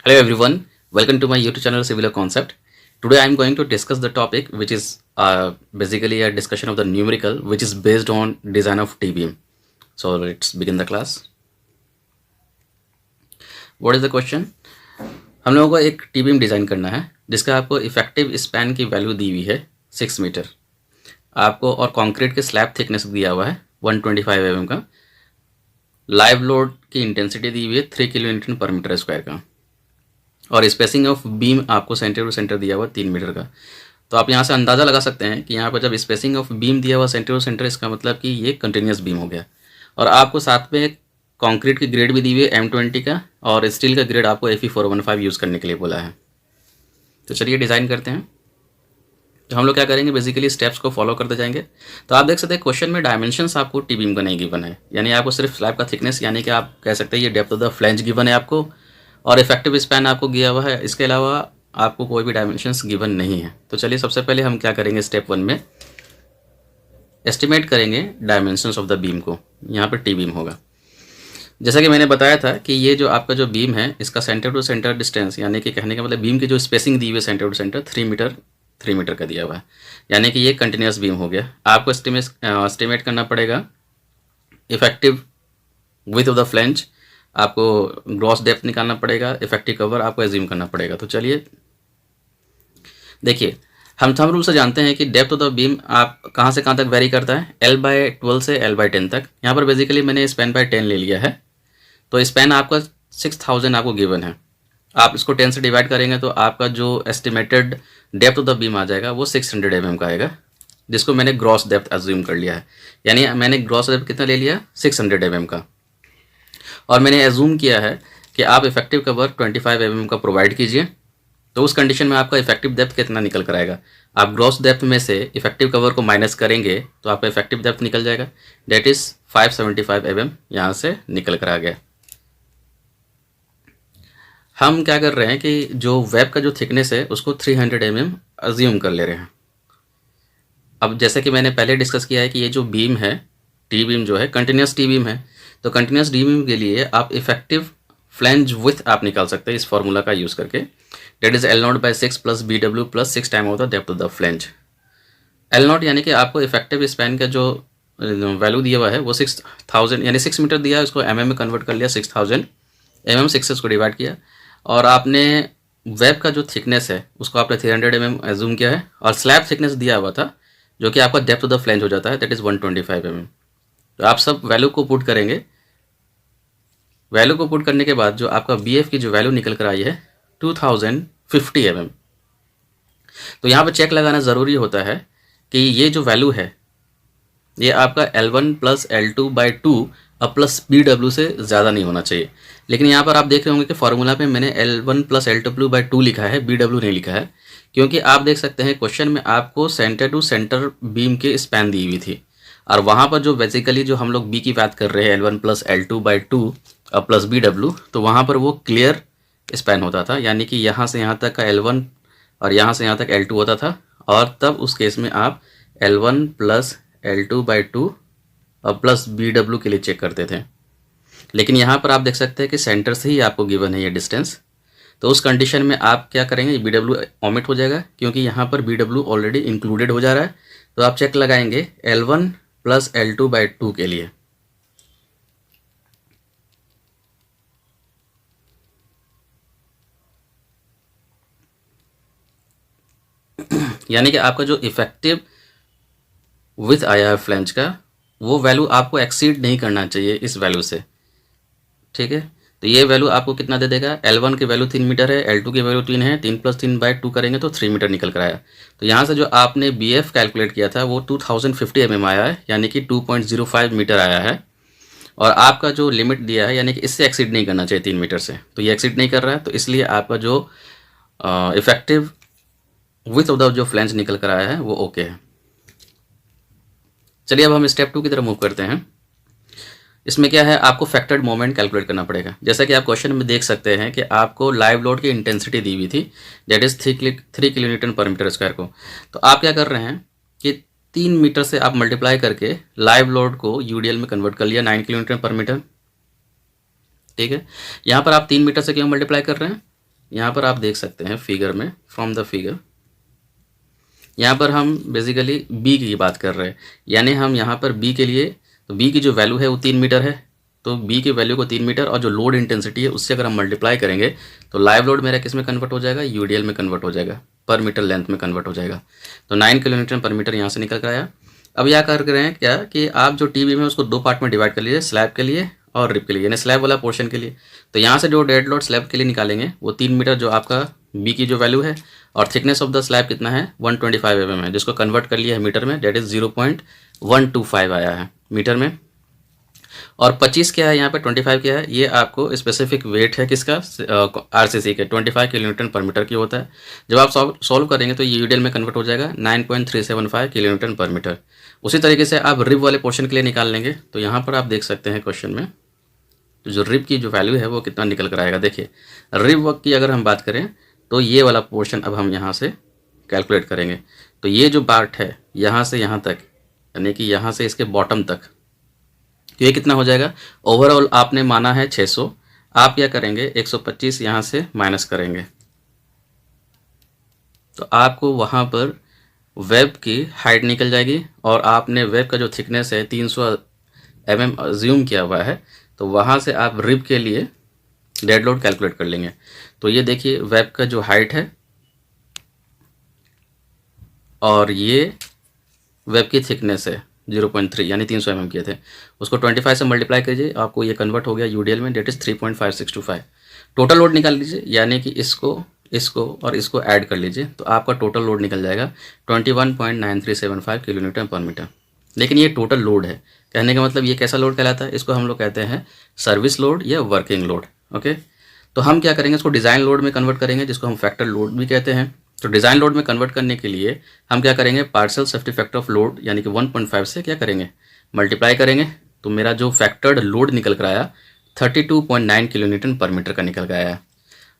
Hello everyone, welcome to my YouTube channel Civil Concept. Today I am going to discuss the topic which is basically a discussion of the numerical which is based on design of T-beam. So let's begin the class. What is the question? हम लोगों को एक T-beam design करना है जिसका आपको effective span की value दी हुई है 6 मीटर आपको और कंक्रीट के स्लैब थिकनेस दिया हुआ है 125 mm का। लाइव लोड की इंटेंसिटी दी हुई है 3 किलो न्यूटन पर मीटर स्क्वायर का और स्पेसिंग ऑफ बीम आपको सेंटर टू सेंटर दिया हुआ 3 मीटर का। तो आप यहाँ से अंदाज़ा लगा सकते हैं कि यहाँ पर जब स्पेसिंग ऑफ बीम दिया हुआ सेंटर टू सेंटर, इसका मतलब कि ये कंटिन्यूस बीम हो गया। और आपको साथ में कंक्रीट की ग्रेड भी दी हुई है M20 का और स्टील का ग्रेड आपको Fe415 यूज़ करने के लिए बोला है। तो चलिए डिज़ाइन करते हैं। तो हम लोग क्या करेंगे, बेसिकली स्टेप्स को फॉलो करते जाएंगे। तो आप देख सकते हैं क्वेश्चन में डायमेंशंस आपको टी बीम का नहीं गिवन है, यानी आपको सिर्फ स्लैब का थिकनेस यानी कि आप कह सकते हैं ये depth of the flange given है आपको और इफेक्टिव स्पैन आपको दिया हुआ है। इसके अलावा आपको कोई भी डायमेंशंस गिवन नहीं है। तो चलिए सबसे पहले हम क्या करेंगे, स्टेप 1 में एस्टिमेट करेंगे डायमेंशंस ऑफ द बीम को। यहाँ पर टी बीम होगा। जैसा कि मैंने बताया था कि ये जो आपका जो बीम है इसका सेंटर टू सेंटर डिस्टेंस, यानी कि कहने का मतलब बीम की जो स्पेसिंग दी हुई है सेंटर टू सेंटर 3 मीटर का दिया हुआ है, यानी कि ये कंटिन्यूस बीम हो गया। आपको एस्टिमेट करना पड़ेगा effective width of the flange, आपको ग्रॉस डेप्थ निकालना पड़ेगा, इफेक्टिव कवर आपको एज्यूम करना पड़ेगा। तो चलिए देखिए, हम थंब रूल से जानते हैं कि डेप्थ ऑफ द बीम आप कहाँ से कहाँ तक वेरी करता है, L/12 से L/10 तक। यहाँ पर बेसिकली मैंने स्पैन बाय 10 ले लिया है। तो स्पैन आपका 6000 आपको गिवन है। आप इसको 10 से डिवाइड करेंगे तो आपका जो estimated depth of the beam आ जाएगा वो 600 mm का आएगा, जिसको मैंने ग्रॉस डेप्थ अज्यूम कर लिया है। यानी मैंने ग्रॉस डेप्थ कितना ले लिया, 600 mm का। और मैंने एज्यूम किया है कि आप इफेक्टिव कवर 25 mm का प्रोवाइड कीजिए। तो उस कंडीशन में आपका इफेक्टिव डेप्थ कितना निकल कर आएगा, आप ग्रॉस डेप्थ में से इफेक्टिव कवर को माइनस करेंगे तो आपका इफेक्टिव डेप्थ निकल जाएगा, डेट इज़ 575 mm यहाँ से निकल कर आ गया। हम क्या कर रहे हैं कि जो वेब का जो थिकनेस है उसको 300 mm अज्यूम कर ले रहे हैं। अब जैसे कि मैंने पहले डिस्कस किया है कि ये जो बीम है, टी बीम जो है कंटिन्यूस टी बीम है। तो कंटिन्यूस टी बीम के लिए आप इफेक्टिव फ्लैंज विथ आप निकाल सकते हैं इस फॉर्मूला का यूज़ करके, that is L0/6 plus BW plus 6 time of the depth of the flange. L0 यानी कि आपको इफेक्टिव स्पैन का जो वैल्यू दिया हुआ है वो 6000 यानी 6 मीटर दिया है, उसको mm में कन्वर्ट कर लिया 6000 mm, 6 से उसको डिवाइड किया और आपने वेब का जो थिकनेस है उसको आपने 300 mm एज्यूम किया है और स्लैब थिकनेस दिया हुआ था जो कि आपका डेप्थ ऑफ द फ्लैंज हो जाता है, दैट इज़ 125 mm। तो आप सब वैल्यू को पुट करेंगे। वैल्यू को पुट करने के बाद जो आपका BF की जो वैल्यू निकल कर आई है 2050 mm। तो यहाँ पर चेक लगाना ज़रूरी होता है कि ये जो वैल्यू है ये आपका L1 प्लस L2/2 और प्लस BW से ज़्यादा नहीं होना चाहिए। लेकिन यहाँ पर आप देख रहे होंगे कि फार्मूला पे मैंने L1 प्लस L2/2 लिखा है, BW नहीं लिखा है, क्योंकि आप देख सकते हैं क्वेश्चन में आपको सेंटर टू सेंटर बीम के स्पैन दी हुई थी और वहाँ पर जो बेसिकली जो हम लोग बी की बात कर रहे हैं L1 प्लस L2/2 और प्लस BW, तो वहाँ पर वो क्लियर स्पैन होता था, यानी कि यहाँ से यहाँ तक का L1 और यहाँ से यहाँ तक L2 होता था। और तब उस केस में आप L1 प्लस L2/2 और प्लस BW के लिए चेक करते थे। लेकिन यहाँ पर आप देख सकते हैं कि सेंटर से ही आपको गिवन है ये डिस्टेंस। तो उस कंडीशन में आप क्या करेंगे, BW ओमिट हो जाएगा क्योंकि यहाँ पर BW ऑलरेडी इंक्लूडेड हो जा रहा है। तो आप चेक लगाएंगे L1 प्लस L2/2 के लिए। यानी कि आपका जो इफेक्टिव विथ आया है फ्लैंज का वो वैल्यू आपको एक्सीड नहीं करना चाहिए इस वैल्यू से, ठीक है। तो ये वैल्यू आपको कितना दे देगा, L1 की वैल्यू 3 मीटर है, L2 की वैल्यू 3 है, 3 + 3/2 करेंगे तो 3 मीटर निकल कर आया। तो यहाँ से जो आपने BF कैलकुलेट किया था वो 2050 mm आया है, यानी कि 2.05 मीटर आया है। और आपका जो लिमिट दिया है यानी कि इससे एक्सीड नहीं करना चाहिए 3 मीटर से, तो ये एक्सीड नहीं कर रहा है, तो इसलिए आपका जो इफेक्टिव विथ ऑफ द जो फ्लैंज निकल कर आया है वो ओके है। चलिए अब हम स्टेप 2 की तरफ मूव करते हैं। इसमें क्या है, आपको फैक्टर्ड मोमेंट कैलकुलेट करना पड़ेगा। जैसा कि आप क्वेश्चन में देख सकते हैं कि आपको लाइव लोड की इंटेंसिटी दी हुई थी, दैट इज़ 3 किलो न्यूटन पर मीटर स्क्वायर को। तो आप क्या कर रहे हैं कि 3 मीटर से आप मल्टीप्लाई करके लाइव लोड को UDL में कन्वर्ट कर लिया 9 किलो न्यूटन पर मीटर, ठीक है। यहाँ पर आप 3 मीटर से क्यों मल्टीप्लाई कर रहे हैं, यहाँ पर आप देख सकते हैं फिगर में, फ्रॉम द फिगर यहाँ पर हम बेसिकली बी की बात कर रहे हैं, यानी हम यहाँ पर बी के लिए, तो बी की जो वैल्यू है वो 3 मीटर है, तो बी की वैल्यू को 3 मीटर और जो लोड इंटेंसिटी है उससे अगर हम मल्टीप्लाई करेंगे तो लाइव लोड मेरा किस में कन्वर्ट हो जाएगा, यूडीएल में कन्वर्ट हो जाएगा, पर मीटर लेंथ में कन्वर्ट हो जाएगा। तो 9 किलोमीटर पर मीटर यहाँ से निकल कर आया। अब यह कर रहे हैं क्या कि आप जो टी बीम है उसको 2 पार्ट में डिवाइड कर लीजिए, स्लैब के लिए और रिप के लिए, यानी स्लैब वाला पोर्शन के लिए। तो यहाँ से जो डेड लोड स्लैब के लिए निकालेंगे वो 3 मीटर जो आपका बी की जो वैल्यू है, और थिकनेस ऑफ द स्लैब कितना है 125 mm है, जिसको कन्वर्ट कर लिया है मीटर में, डेट इज़ 0.125 आया है मीटर में। और 25 क्या है यहाँ पे, 25 क्या है, ये आपको स्पेसिफिक वेट है किसका, आरसीसी के 25 किलोन्यूटन पर मीटर की होता है। जब आप सॉल्व करेंगे तो ये यूडीएल में कन्वर्ट हो जाएगा 9.375 किलोन्यूटन पर मीटर। उसी तरीके से आप रिब वाले पोर्शन के लिए निकाल लेंगे। तो यहाँ पर आप देख सकते हैं क्वेश्चन में तो जो रिब की जो वैल्यू है वो कितना निकल कर आएगा। देखिए रिब वर्क की अगर हम बात करें तो ये वाला पोर्शन अब हम यहाँ से कैलकुलेट करेंगे। तो ये जो पार्ट है यहाँ से यहाँ तक, यानी कि यहाँ से इसके बॉटम तक, तो ये कितना हो जाएगा, ओवरऑल आपने माना है 600, आप क्या करेंगे 125 यहाँ से माइनस करेंगे, तो आपको वहाँ पर वेब की हाइट निकल जाएगी। और आपने वेब का जो थिकनेस है 300 mm अज्यूम किया हुआ है, तो वहाँ से आप रिब के लिए डेड लोड कैलकुलेट कर लेंगे। तो ये देखिए वेब का जो हाइट है और ये वेब की थिकनेस है 0.3 यानी 300 mm किए थे, उसको 25 से मल्टीप्लाई कीजिए, आपको ये कन्वर्ट हो गया यूडीएल में, डेट इज़ 3.5625। टोटल लोड निकाल लीजिए, यानी कि इसको और इसको ऐड कर लीजिए, तो आपका टोटल लोड निकल जाएगा 21.9375 किलोमीटर पर मीटर। लेकिन ये टोटल लोड है, कहने का मतलब ये कैसा लोड कहलाता है, इसको हम लोग कहते हैं सर्विस लोड या वर्किंग लोड। ओके, तो हम क्या करेंगे, इसको डिज़ाइन लोड में कन्वर्ट करेंगे, जिसको हम फैक्टर लोड भी कहते हैं। तो डिज़ाइन लोड में कन्वर्ट करने के लिए हम क्या करेंगे, partial safety factor of load यानी कि 1.5 से क्या करेंगे, मल्टीप्लाई करेंगे। तो मेरा जो फैक्टर्ड लोड निकल कर आया 32.9 किलोन्यूटन पर मीटर का निकल कर आया।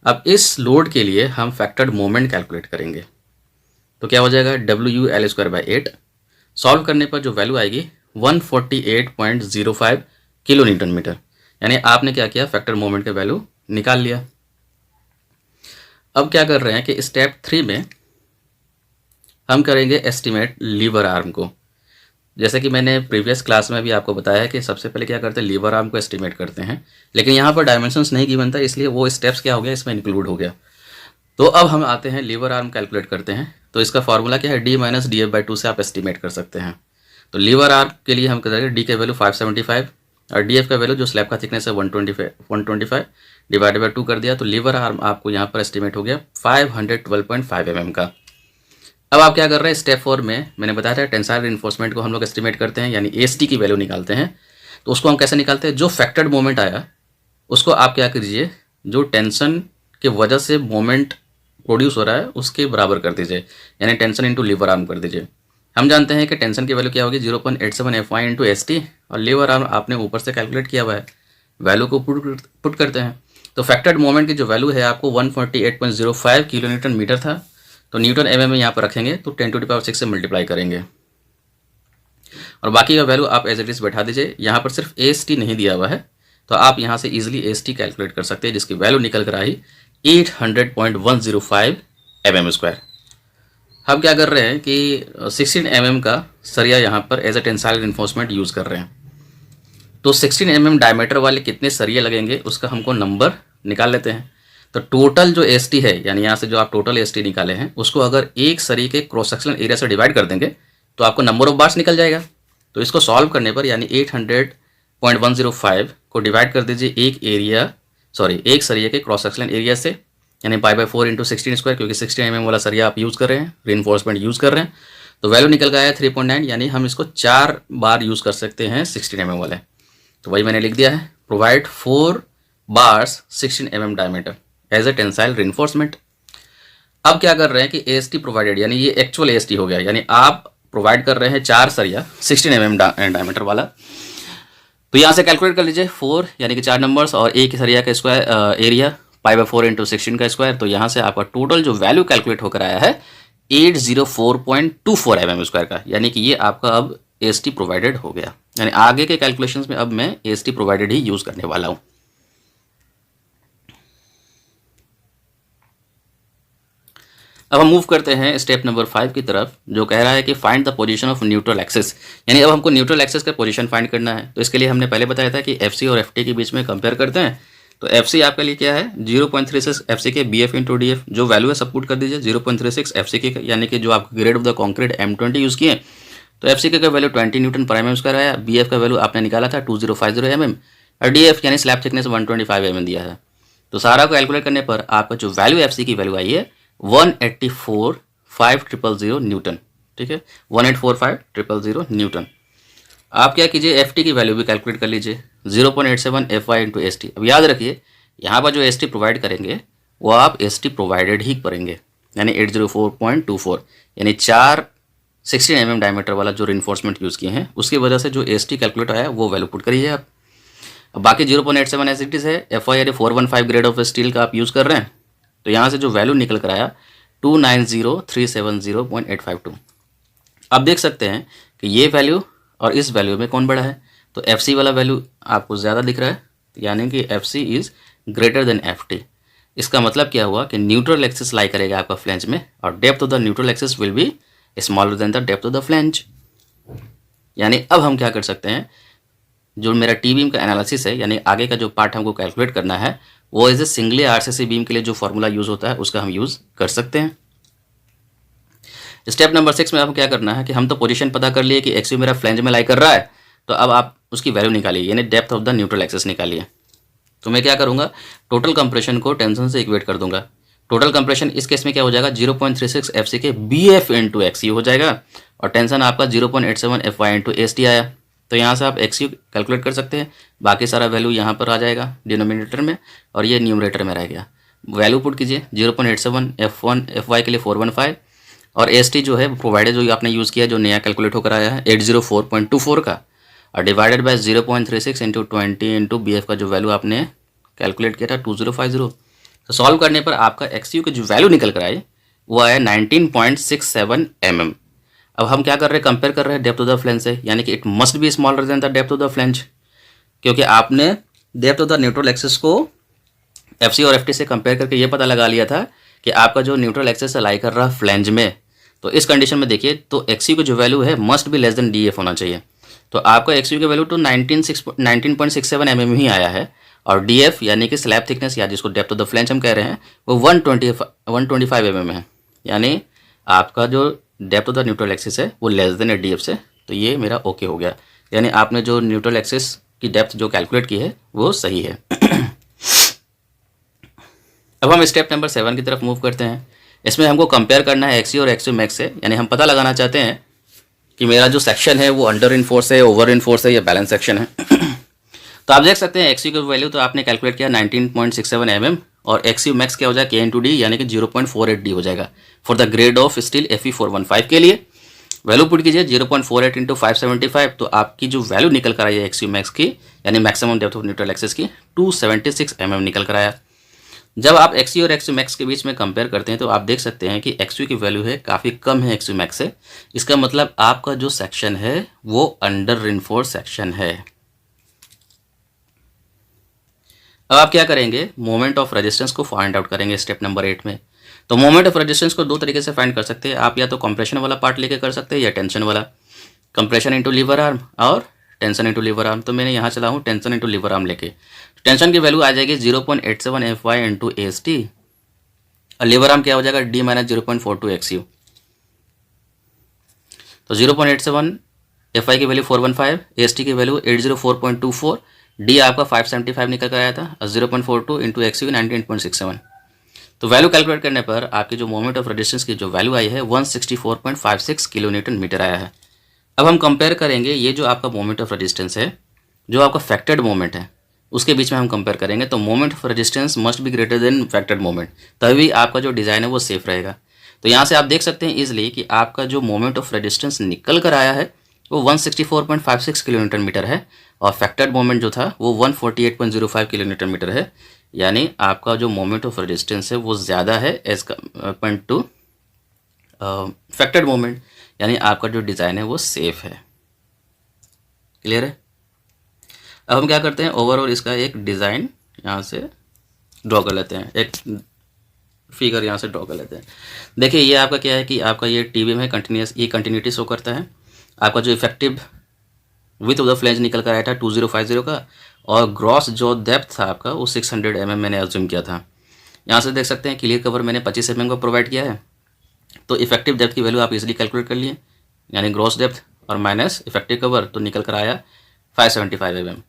अब इस लोड के लिए हम फैक्टर्ड मोमेंट कैलकुलेट करेंगे, तो क्या हो जाएगा WL²/8। सॉल्व करने पर जो वैल्यू आएगी 148.05 किलो न्यूटन मीटर, यानी आपने क्या किया, फैक्टर मोमेंट का वैल्यू निकाल लिया। अब क्या कर रहे हैं कि स्टेप 3 में हम करेंगे एस्टिमेट लीवर आर्म को। जैसे कि मैंने प्रीवियस क्लास में भी आपको बताया कि सबसे पहले क्या करते हैं, लीवर आर्म को एस्टिमेट करते हैं, लेकिन यहाँ पर डायमेंशंस नहीं गिवन था, इसलिए वो स्टेप्स क्या हो गया, इसमें इंक्लूड हो गया। तो अब हम आते हैं लीवर आर्म कैलकुलेट करते हैं। तो इसका फॉर्मूला क्या है, D - DF/2 से आप एस्टिमेट कर सकते हैं। तो लीवर आर्म के लिए हम करेंगे D का वैल्यू 575 और DF का वैल्यू जो स्लैब का थिकनेस है 125 डिवाइडेड बाय 2 कर दिया। तो लीवर आर्म आपको यहाँ पर एस्टिमेट हो गया 512.5 mm का। अब आप क्या कर रहे हैं, स्टेप 4 में मैंने बताया था टेंसाइल रिइंफोर्समेंट को हम लोग एस्टिमेट करते हैं, यानी AST की वैल्यू निकालते हैं। तो उसको हम कैसे निकालते हैं, जो फैक्टर्ड मोमेंट आया उसको आप क्या कीजिए, जो टेंशन की वजह से मोमेंट प्रोड्यूस हो रहा है उसके बराबर कर दीजिए, यानी टेंशन इंटू लीवर आर्म कर दीजिए। हम जानते हैं कि टेंशन की वैल्यू क्या होगी 0.87 FY इंटू ST, और लीवर आर्म आपने ऊपर से कैलकुलेट किया हुआ है, वैल्यू को पुट करते हैं। तो फैक्टर्ड मोमेंट की जो वैल्यू है आपको 148.05 किलो न्यूटन मीटर था, तो न्यूटन mm में यहाँ पर रखेंगे तो 10⁶ से मल्टीप्लाई करेंगे और बाकी का वैल्यू आप एज इट इज़ बैठा दीजिए। यहाँ पर सिर्फ AST नहीं दिया हुआ है, तो आप यहाँ से इजीली AST कैलकुलेट कर सकते हैं, जिसकी वैल्यू निकल कर आई 800.105 mm²। हम क्या कर रहे हैं कि 16 mm का सरिया यहाँ पर as a tensile reinforcement use कर रहे हैं। तो 16 mm डायमीटर वाले कितने सरिये लगेंगे उसका हमको नंबर निकाल लेते हैं। तो टोटल जो AST है, यानी यहाँ से जो आप टोटल AST निकाले हैं उसको अगर एक सरिये के क्रॉस सेक्शनल एरिया से डिवाइड कर देंगे तो आपको नंबर ऑफ बार्स निकल जाएगा। तो इसको सॉल्व करने पर यानी 800.105 को डिवाइड कर दीजिए एक सरिये के क्रॉस सेक्शनल एरिया से, यानी π/4 इंटू 16², क्योंकि 16 mm वाला सरिया आप यूज़ कर रहे हैं, रिइंफोर्समेंट यूज़ कर रहे हैं। तो वैल्यू निकल गया है 3.9, यानी हम इसको 4 बार यूज़ कर सकते हैं 16 mm वाले। तो वही मैंने लिख दिया है, provide 4 bars 16 mm diameter as a tensile reinforcement. अब क्या कर रहे हैं कि AST प्रोवाइडेड, यानी ये एक्चुअल AST हो गया, यानी आप प्रोवाइड कर रहे हैं 4 सरिया 16 mm डायमीटर वाला। तो यहाँ से कैलकुलेट कर लीजिए 4 यानी कि 4 नंबर्स और एक सरिया का स्क्वायर एरिया π/4 इंटू 16 का स्क्वायर। तो यहाँ से आपका टोटल जो वैल्यू कैलकुलेट होकर आया है 804.24 mm² का, यानी कि ये आपका अब AST प्रोवाइडेड हो गया। यानी आगे के कैलकुलेशंस में अब मैं AST प्रोवाइडेड ही यूज़ करने वाला हूँ। अब हम मूव करते हैं स्टेप नंबर 5 की तरफ, जो कह रहा है कि find the position of neutral axis. यानी अब हमको न्यूट्रल एक्सिस का पोजीशन फाइंड करना है। तो इसके लिए हमने पहले बताया था कि एफ सी और एफ टी के बीच में कंपेयर करते हैं। तो एफ सी आपके लिए क्या है, 0.36 F C K B F into D F, जो वैल्यू है सब पुट कर दीजिए 0.36 एफ सी के, यानी कि जो आपका grade of the concrete M20 use किए। तो एफ सी का वैल्यू 20 न्यूटन पर एम स्क्वायर आया, बी एफ का वैल्यू आपने निकाला था 2050 mm, और डी एफ यानी स्लैब थिकनेस 125 mm दिया है। तो सारा को कैलकुलेट करने पर आपका जो वैल्यू एफ सी की वैल्यू आई है 184,500 न्यूटन। ठीक है, 184,500 न्यूटन। आप क्या कीजिए, एफ टी की वैल्यू भी कैलकुलेट कर लीजिए 0.87 F Y into S T. अब याद रखिए यहाँ पर जो एस टी प्रोवाइड करेंगे वो आप एस टी प्रोवाइडेड ही करेंगे, यानी 804.24, यानी 16 mm डायमीटर वाला जो रिइंफोर्समेंट यूज़ किए हैं उसकी वजह से जो एस टी कैलकुलेट आया वो वैल्यू पुट करिए आप। अब बाकी 0.87 एज इट इज़ है, एफ वाई यानी 415 ग्रेड ऑफ स्टील का आप यूज़ कर रहे हैं। तो यहाँ से जो वैल्यू निकल कर आया 290,370.852। आप देख सकते हैं कि ये वैल्यू और इस वैल्यू में कौन बड़ा है। तो एफ सी वाला वैल्यू आपको ज़्यादा दिख रहा है, यानी कि F C is greater than F T. इसका मतलब क्या हुआ कि न्यूट्रल एक्सिस लाई करेगा आपका फ्लैंज में, और depth of the neutral axis will be smaller than the depth of the flange. यानी अब हम क्या कर सकते हैं, जो मेरा टी बीम का एनालिसिस है, यानी आगे का जो पार्ट हमको कैलकुलेट करना है, वो as a singly RCC beam के लिए जो फॉर्मूला यूज़ होता है उसका हम यूज़ कर सकते हैं। स्टेप नंबर 6 में अब क्या करना है कि हम तो पोजीशन पता कर लिए कि एक्स मेरा फ्लैंज में लाई कर रहा है, तो अब आप उसकी वैल्यू निकालिए, यानी depth of the neutral axis निकालिए। तो मैं क्या करूँगा, टोटल कंप्रेशन को टेंशन से इक्वेट कर दूंगा। टोटल कंप्रेशन इस केस में क्या हो जाएगा, 0.36 F C K B F into X U हो जाएगा, और टेंशन आपका 0.87 F Y into S T आया। तो यहाँ से आप एक्स यू कैलकुलेट कर सकते हैं, बाकी सारा वैल्यू यहाँ पर आ जाएगा डिनोमिनेटर में, और ये न्यूमरेटर में रह गया। वैल्यू पुट कीजिए 0.87 F1 एफ वाई के लिए 415, और एस टी जो है प्रोवाइडेड जो आपने यूज़ किया जो नया कैलकुलेट होकर आया है 804.24 का, और divided by 0.36 into 20 into B F का जो वैल्यू आपने कैलकुलेट किया था 2050। तो सॉल्व करने पर आपका एक्स यू की जो वैल्यू निकल कर आई वो आया 19.67 mm। अब हम क्या कर रहे हैं, कंपेयर कर रहे हैं डेप्थ ऑफ द फ्लैंज से, यानी कि it must be smaller than the depth of the flange, क्योंकि आपने depth of the neutral axis को एफ सी और एफ टी से कंपेयर करके ये पता लगा लिया था कि आपका जो न्यूट्रल एक्सिस लाई कर रहा है फ्लैंज में। तो इस कंडीशन में देखिए, तो एक्स यू की जो वैल्यू है must be less than D F होना चाहिए। तो आपका एक्स यू की वैल्यू तो 19.67 mm ही आया है, और डी एफ यानी कि स्लैब थिकनेस या जिसको डेप्थ ऑफ द फ्लैंज हम कह रहे हैं वो 125 mm है, यानी आपका जो depth of the neutral axis है वो लेस देन डी एफ से। तो ये मेरा ओके हो गया, यानी आपने जो न्यूट्रल एक्सिस की डेप्थ जो कैलकुलेट की है वो सही है। अब हम स्टेप नंबर 7 की तरफ मूव करते हैं। इसमें हमको कंपेयर करना है एक्स यू और एक्स यू मैक्स से, यानी हम पता लगाना चाहते हैं कि मेरा जो सेक्शन है वो अंडर इनफोर्स है, ओवर इनफोर्स है या बैलेंस सेक्शन है। तो आप देख सकते हैं एक्स यू की वैल्यू तो आपने कैलकुलेट किया 19.67 mm, और एक्स यू मैक्स क्या हो जाएगा के इंटू डी, यानी कि 0.48 डी हो जाएगा for the grade of steel Fe415 के लिए। वैल्यू पुट कीजिए 0.48 इंटू 575, तो आपकी जो वैल्यू निकल कर आई है एक्स यू मैक्स की, यानी maximum depth of neutral axis की 276 mm निकल कर आया। जब आप एक्स यू और एक्स यू मैक्स के बीच में कंपेयर करते हैं तो आप देख सकते हैं कि एक्स यू की वैल्यू है काफ़ी कम है एक्स यू मैक्स से। इसका मतलब आपका जो सेक्शन है वो अंडर रिइंफोर्स सेक्शन है। अब आप क्या करेंगे, मोमेंट ऑफ रेजिस्टेंस को फाइंड आउट करेंगे स्टेप नंबर 8 में। तो मोमेंट ऑफ रेजिस्टेंस को दो तरीके से फाइंड कर सकते हैं आप, या तो कंप्रेशन वाला पार्ट लेके कर सकते हैं या टेंशन वाला। कंप्रेशन इंटू लीवर आर्म और टेंशन इंटू लीवर आर्म। तो मैंने यहाँ चला हूँ टेंशन इंटू लीवर आर्म लेके। टेंशन की वैल्यू आ जाएगी 0.87 F Y into S T, और लीवर आर्म क्या हो जाएगा डी माइनस 0.42 एक्स यू। तो 0.87 एफ आई की वैल्यू 415, एस टी की वैल्यू 804.24, डी आपका 575 निकल कर आया था, 0.42 इंटू एक्स यू 19.67। तो वैल्यू कैलकुलेट करने पर आपकी जो मोमेंट ऑफ रेजिस्टेंस की जो वैल्यू आई है 164.56 किलो न्यूटन मीटर आया है। अब हम कंपेयर करेंगे ये जो आपका मोमेंट ऑफ रेजिस्टेंस है, जो आपका फैक्टर्ड मोमेंट है उसके बीच में हम कंपेयर करेंगे। तो moment of resistance must be greater than factored moment, तभी आपका जो डिज़ाइन है वो सेफ रहेगा। तो यहाँ से आप देख सकते हैं इजीली कि आपका जो मोमेंट ऑफ रेजिस्टेंस निकल कर आया है वो 164.56 किलो न्यूटन मीटर है, और फैक्टर्ड मोमेंट जो था वो 148.05 किलो न्यूटन मीटर है। यानी आपका जो मोमेंट ऑफ रेजिस्टेंस है वो ज़्यादा है as compare to factored moment, यानी आपका जो डिज़ाइन है वो सेफ है। क्लियर है। अब हम क्या करते हैं, ओवरऑल इसका एक डिज़ाइन यहाँ से ड्रॉ कर लेते हैं, एक फिगर यहाँ से ड्रॉ कर लेते हैं। देखिए ये आपका क्या है कि आपका ये टी बीम है कंटिन्यूस, ये कंटिन्यूटी शो करता है। आपका जो effective width of the flange निकल कर आया था 2050 का, और ग्रॉस जो डेप्थ था आपका वो 600 mm मैंने अज्यूम किया था। यहाँ से देख सकते हैं क्लियर कवर मैंने 25 mm का प्रोवाइड किया है, तो इफेक्टिव डेप्थ की वैल्यू आप इजीली कैलकुलेट कर लिए, यानी ग्रॉस डेप्थ और माइनस इफेक्टिव कवर, तो निकल कर आया 575 mm।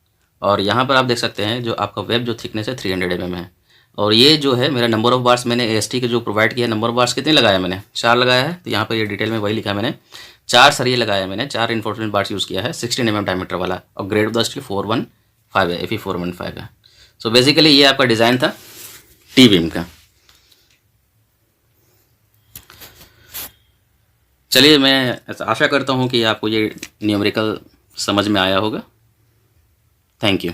और यहाँ पर आप देख सकते हैं जो आपका वेब जो थिकनेस है 300 mm है। और ये जो है मेरा नंबर ऑफ बार्स मैंने AST के जो प्रोवाइड किया, नंबर ऑफ बार्स कितने लगाया मैंने, 4 लगाया है। तो यहाँ पर ये डिटेल में वही लिखा है मैंने, 4 सरिये लगाया है मैंने, 4 इन्फोर्समेंट बार्स यूज़ किया है 16 mm डायमीटर वाला, और ग्रेड ऑफ द स्टील 415 है, FE 415 है। सो बेसिकली ये आपका डिज़ाइन था टी बीम का। चलिए मैं आशा करता हूँ कि आपको ये न्यूमेरिकल समझ में आया होगा। Thank you.